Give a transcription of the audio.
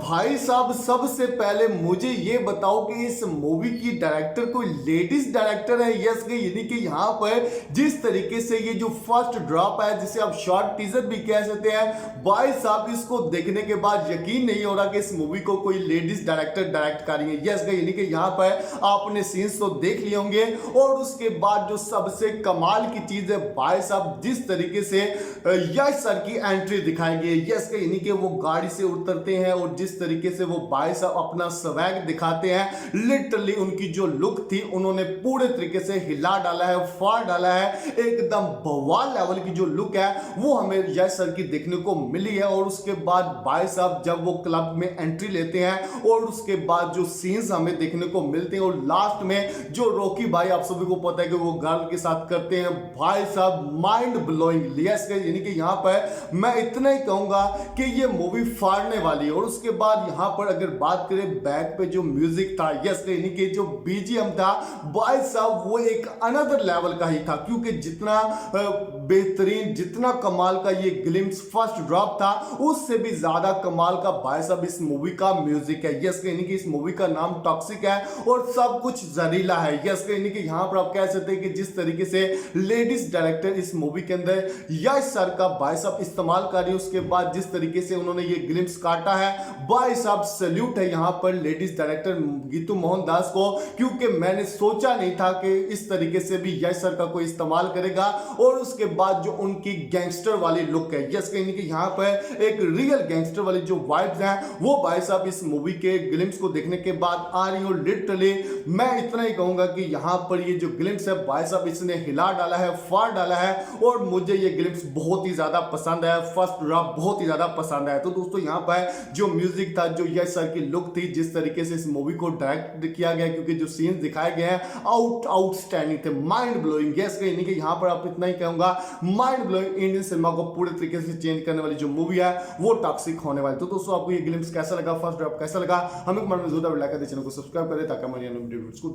भाई साहब सबसे पहले मुझे ये बताओ कि इस मूवी की डायरेक्टर कोई लेडीज डायरेक्टर है? यस कि यानी कि यहाँ पर जिस तरीके से ये जो फर्स्ट ड्रॉप है जिसे आप शॉर्ट टीजर भी कह सकते हैं, भाई साहब इसको देखने के बाद यकीन नहीं हो रहा कि इस मूवी को कोई लेडीज डायरेक्टर डायरेक्ट कर रही है। यस कि यानी कि यहाँ पर आपने सीन्स तो देख लिए होंगे और उसके बाद जो सबसे कमाल की चीज है भाई साहब जिस तरीके से यश सर की एंट्री दिखाई गई। यस कि यानी कि वो गाड़ी से उतरते हैं और जिस तरीके से वो भाई साहब अपना स्वैग दिखाते हैं, लिटरली उनकी जो लुक थी उन्होंने पूरे तरीके से हिला डाला है, फाड़ डाला है। एकदम बवाल लेवल की जो लुक है वो हमें यश सर की देखने को मिली है। और उसके बाद भाई साहब जब वो क्लब में एंट्री लेते हैं और उसके बाद जो सीन्स हमें देखने को मिलते हैं और लास्ट में जो रॉकी भाई आप सभी को पता है कि वो गर्ल के साथ करते हैं, भाई साहब माइंड ब्लोइंग। यस यानी कि यहाँ पर मैं इतना ही कहूंगा कि ये मूवी फाड़ने वाली है। और उसके बाद यहाँ पर अगर बात करें बैक पे जो म्यूजिक था, यस यानी कि जो बीजीएम था भाई साहब वो एक अनदर लेवल का ही था, क्योंकि जितना बेहतरीन जितना कमाल का ये ग्लिम्स फर्स्ट ड्रॉप था उससे भी ज्यादा कमाल का भाई साहब इस मूवी का म्यूजिक है। यस यानी कि इस मूवी का नाम टॉक्सिक है और सब कुछ जहरीला है। यस यानी कि यहाँ पर आप कह सकते हैं कि जिस तरीके से लेडीज डायरेक्टर इस मूवी के अंदर यश सर का भाई साहब इस्तेमाल कर रही है, उसके बाद जिस तरीके से उन्होंने ये ग्लिम्स काटा है भाई साहब सैल्यूट है यहाँ पर लेडीज डायरेक्टर गीतू मोहन दास को, क्योंकि मैंने सोचा नहीं था कि इस तरीके से भी यश सर का कोई इस्तेमाल करेगा। और उसके बाद जो उनकी गैंगस्टर वाली लुक है, यस यानी कि यहाँ पर एक रियल गैंगस्टर वाली जो वाइब्स हैं वो भाई साहब इस मूवी के ग्लिम्स को देखने के बाद आ रही हूँ। लिटरली मैं इतना ही कहूंगा कि यहाँ पर ये जो ग्लिम्स है भाई साहब इसने हिला डाला है, फाड़ डाला है और मुझे ये ग्लिम्स बहुत ही ज्यादा पसंद है। फर्स्ट ड्रॉप बहुत ही ज्यादा पसंद आया। तो दोस्तों यहाँ पर जो म्यूजिक था, जो यश सर की लुक थी, जिस तरीके से इस मूवी को डायरेक्ट किया गया, क्योंकि जो सीन्स दिखाए गए हैं आउटस्टैंडिंग थे, माइंड ब्लोइंग। यस यानी कि यहाँ पर आप इतना ही कहूंगा माइंड ब्लोइंग, इंडियन सिनेमा को पूरे तरीके से चेंज करने वाली जो मूवी है वो टॉक्सिक होने वाली। तो दोस्तों आपको ये ग्लिम्स कैसा लगा, फर्स्ट ड्रॉप कैसा लगा, हमें कमेंट में जरूर लाइक कर दे, चैनल को सब्सक्राइब करें ताकि हमारी वीडियोस को